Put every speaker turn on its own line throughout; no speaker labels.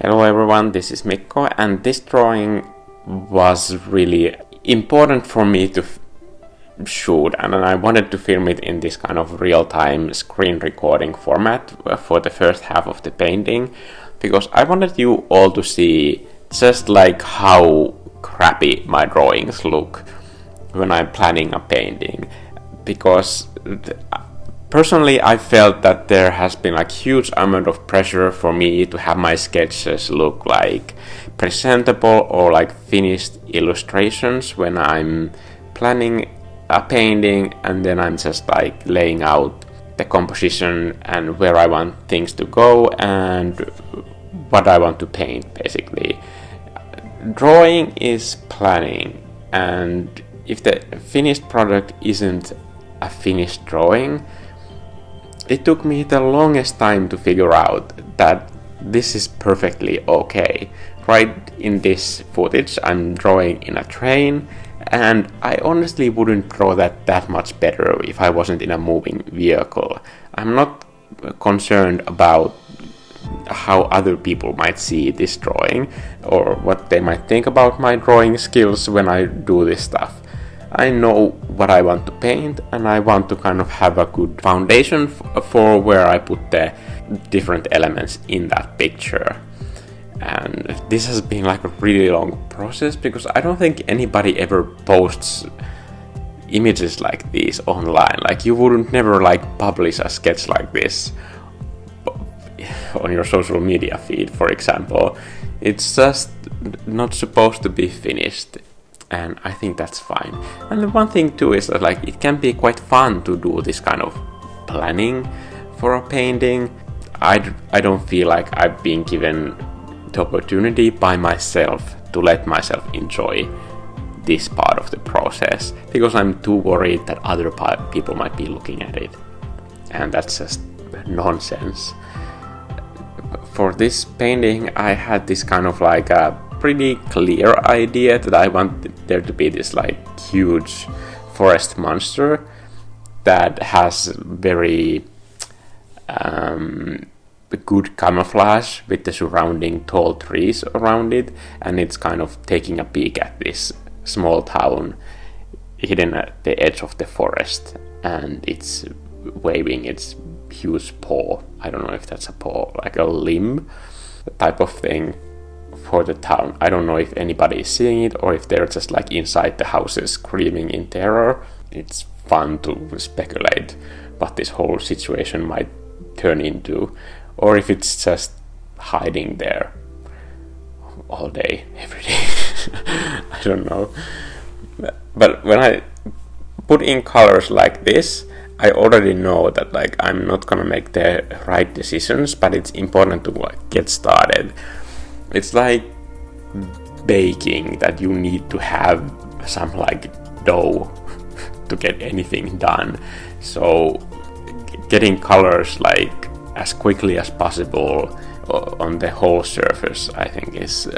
Hello everyone, this is Mikko, and this drawing was really important for me to shoot, and I wanted to film it in this kind of real-time screen recording format for the first half of the painting, because I wanted you all to see just like how crappy my drawings look when I'm planning a painting, because personally, I felt that there has been like huge amount of pressure for me to have my sketches look like presentable or like finished illustrations when I'm planning a painting, and then I'm just like laying out the composition and where I want things to go and what I want to paint, basically. Drawing is planning, and if the finished product isn't a finished drawing, it took me the longest time to figure out that this is perfectly okay. Right in this footage, I'm drawing in a train, and I honestly wouldn't draw that much better if I wasn't in a moving vehicle. I'm not concerned about how other people might see this drawing or what they might think about my drawing skills when I do this stuff. I know what I want to paint, and I want to kind of have a good foundation for where I put the different elements in that picture. And this has been like a really long process, because I don't think anybody ever posts images like these online. Like, you wouldn't never like publish a sketch like this on your social media feed, for example. It's just not supposed to be finished. And I think that's fine. And one thing too is that like it can be quite fun to do this kind of planning for a painting. I don't feel like I've been given the opportunity by myself to let myself enjoy this part of the process, because I'm too worried that other people might be looking at it. And that's just nonsense. For this painting, I had this kind of like a pretty clear idea that I want there to be this like huge forest monster that has very good camouflage with the surrounding tall trees around it, and it's kind of taking a peek at this small town hidden at the edge of the forest, and it's waving its huge paw. I don't know if that's a paw, like a limb type of thing, for the town. I don't know if anybody is seeing it or if they're just like inside the houses screaming in terror. It's fun to speculate what this whole situation might turn into, or if it's just hiding there all day, every day. I don't know. But when I put in colors like this, I already know that like I'm not gonna make the right decisions, but it's important to like get started. It's like baking, that you need to have some like dough to get anything done. So getting colors like as quickly as possible on the whole surface, I think, is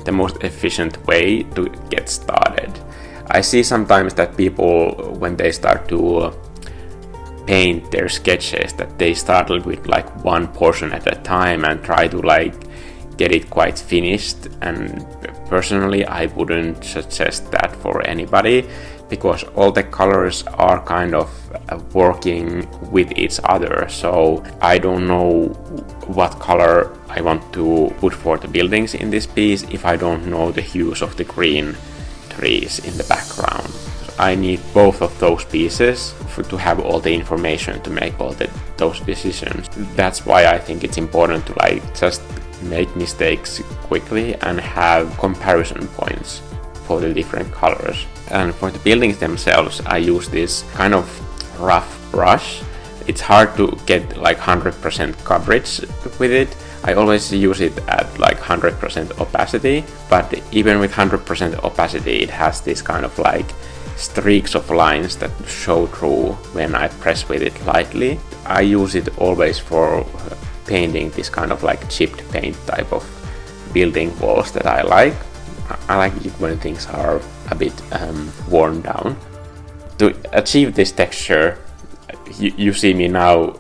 the most efficient way to get started. I see sometimes that people, when they start to paint their sketches, that they start with like one portion at a time and try to like get it quite finished, and personally I wouldn't suggest that for anybody, because all the colors are kind of working with each other. So I don't know what color I want to put for the buildings in this piece if I don't know the hues of the green trees in the background. I need both of those pieces to have all the information to make all those decisions. That's why I think it's important to like just make mistakes quickly and have comparison points for the different colors. And for the buildings themselves, I use this kind of rough brush. It's hard to get like 100% coverage with it. I always use it at like 100% opacity, but even with 100% opacity, it has this kind of like streaks of lines that show through when I press with it lightly. I use it always for painting this kind of like chipped paint type of building walls that I like. I like it when things are a bit worn down. To achieve this texture, you see me now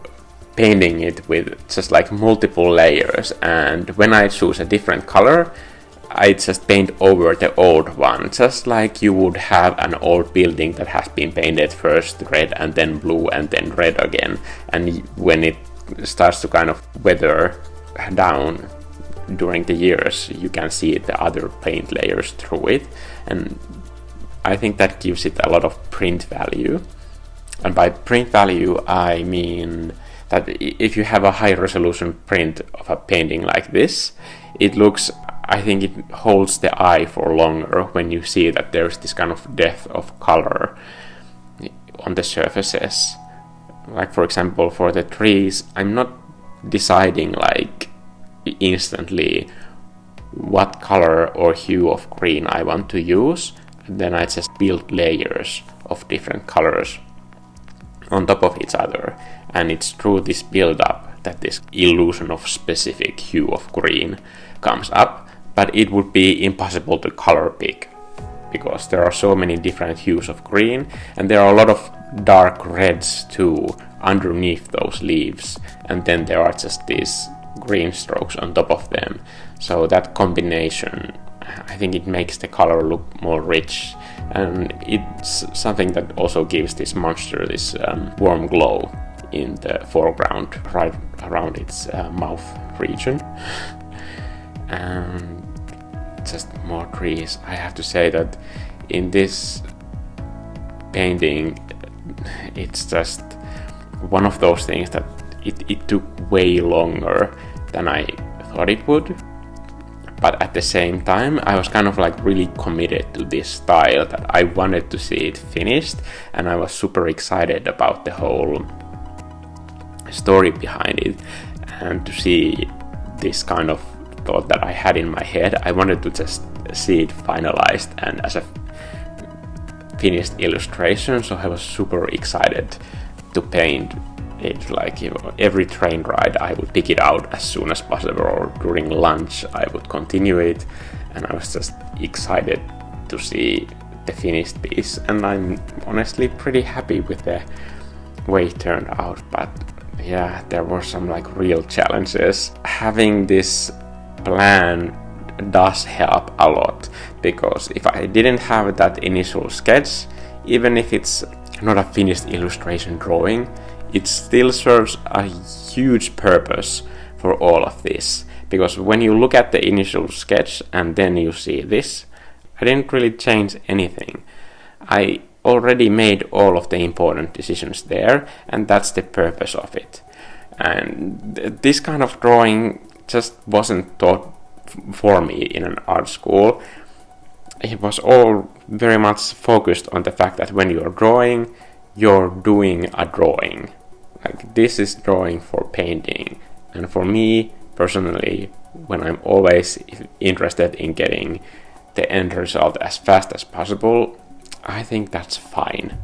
painting it with just like multiple layers, and when I choose a different color, I just paint over the old one, just like you would have an old building that has been painted first red and then blue and then red again, and when it starts to kind of weather down during the years, you can see the other paint layers through it, and I think that gives it a lot of print value. And by print value I mean that if you have a high resolution print of a painting like this, I think it holds the eye for longer when you see that there's this kind of depth of color on the surfaces. Like for example, for the trees, I'm not deciding like instantly what color or hue of green I want to use, and then I just build layers of different colors on top of each other, and it's through this build up that this illusion of specific hue of green comes up. But it would be impossible to color pick because there are so many different hues of green, and there are a lot of dark reds too underneath those leaves, and then there are just these green strokes on top of them. So that combination, I think it makes the color look more rich, and it's something that also gives this monster this warm glow in the foreground right around its mouth region. And just more trees. I have to say that in this painting, it's just one of those things that it took way longer than I thought it would, but at the same time I was kind of like really committed to this style, that I wanted to see it finished, and I was super excited about the whole story behind it, and to see this kind of thought that I had in my head, I wanted to just see it finalized and as a finished illustration. So I was super excited to paint it. Like, you know, every train ride I would pick it out as soon as possible, or during lunch I would continue it, and I was just excited to see the finished piece, and I'm honestly pretty happy with the way it turned out. But yeah, there were some like real challenges. Having this plan does help a lot, because if I didn't have that initial sketch, even if it's not a finished illustration drawing, it still serves a huge purpose for all of this. Because when you look at the initial sketch and then you see this, I didn't really change anything. I already made all of the important decisions there, and that's the purpose of it. And this kind of drawing just wasn't taught for me in an art school. It was all very much focused on the fact that when you're drawing, you're doing a drawing. Like, this is drawing for painting. And for me personally, when I'm always interested in getting the end result as fast as possible, I think that's fine.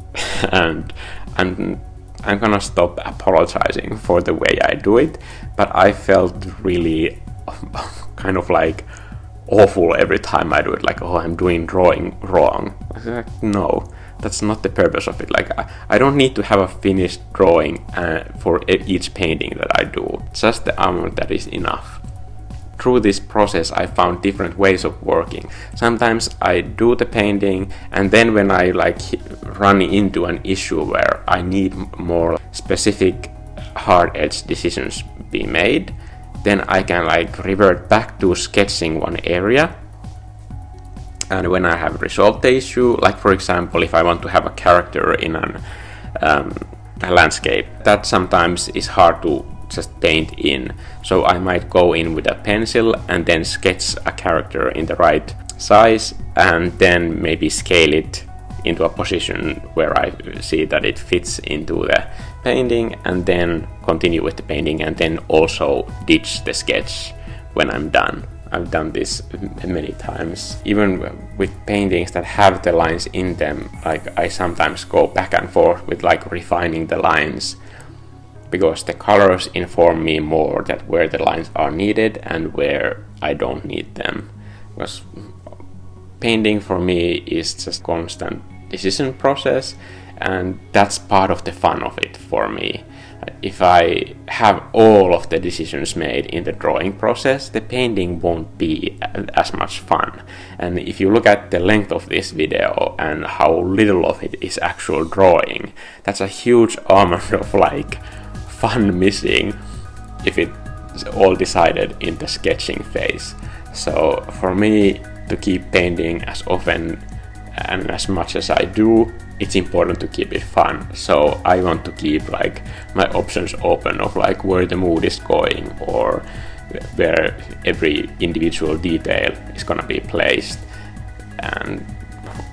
And I'm gonna stop apologizing for the way I do it, but I felt really kind of like awful every time I do it, like, oh, I'm doing drawing wrong. Like, no, that's not the purpose of it. Like, I don't need to have a finished drawing for each painting that I do. Just the amount that is enough. Through this process, I found different ways of working. Sometimes I do the painting, and then when I like run into an issue where I need more specific hard-edged decisions be made, then I can like revert back to sketching one area. And when I have resolved the issue, like for example, if I want to have a character in a landscape, that sometimes is hard to just paint in. So I might go in with a pencil and then sketch a character in the right size, and then maybe scale it into a position where I see that it fits into the painting, and then continue with the painting, and then also ditch the sketch when I'm done. I've done this many times. Even with paintings that have the lines in them, like, I sometimes go back and forth with like refining the lines, because the colors inform me more that where the lines are needed and where I don't need them. Because painting for me is just constant decision process, and that's part of the fun of it for me. If I have all of the decisions made in the drawing process, the painting won't be as much fun. And if you look at the length of this video and how little of it is actual drawing, that's a huge amount of like fun missing if it's all decided in the sketching phase. So for me to keep painting as often and as much as I do, it's important to keep it fun. So I want to keep like my options open of like where the mood is going or where every individual detail is gonna be placed. And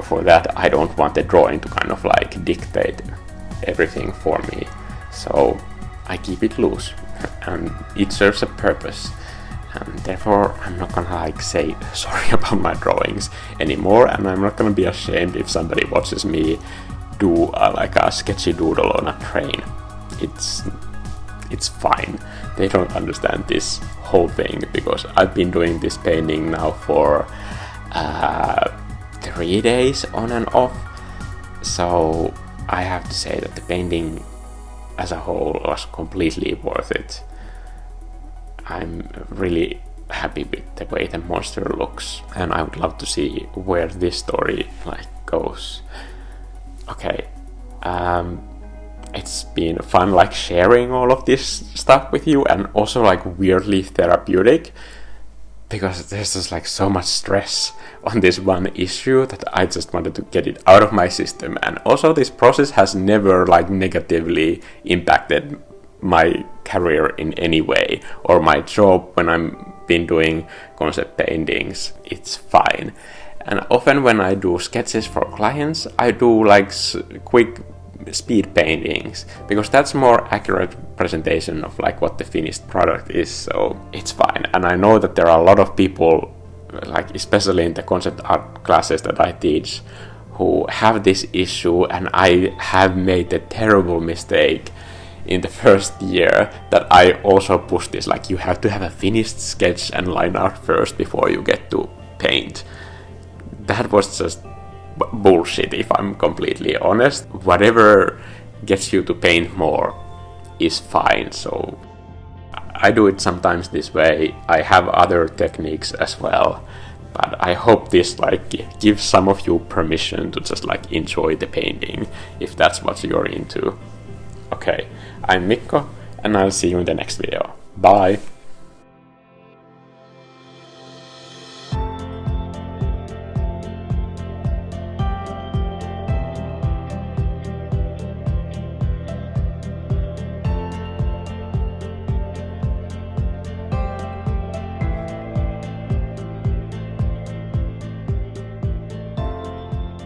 for that, I don't want the drawing to kind of like dictate everything for me. So I keep it loose and it serves a purpose. And therefore, I'm not gonna like say sorry about my drawings anymore, and I'm not gonna be ashamed if somebody watches me do like a sketchy doodle on a train. It's fine. They don't understand this whole thing because I've been doing this painting now for 3 days on and off. So I have to say that the painting as a whole was completely worth it. I'm really happy with the way the monster looks, and I would love to see where this story like goes. Okay, it's been fun like sharing all of this stuff with you, and also like weirdly therapeutic, because there's just like so much stress on this one issue that I just wanted to get it out of my system. And also this process has never like negatively impacted my career in any way or my job when I'm been doing concept paintings. It's fine. And often when I do sketches for clients, I do like quick speed paintings because that's more accurate presentation of like what the finished product is. So it's fine. And I know that there are a lot of people, like especially in the concept art classes that I teach, who have this issue, and I have made the terrible mistake in the first year that I also push this, like you have to have a finished sketch and line art first before you get to paint. That was just bullshit, if I'm completely honest. Whatever gets you to paint more is fine. So I do it sometimes this way. I have other techniques as well, but I hope this like gives some of you permission to just like enjoy the painting if that's what you're into. Okay, I'm Mikko, and I'll see you in the next video. Bye!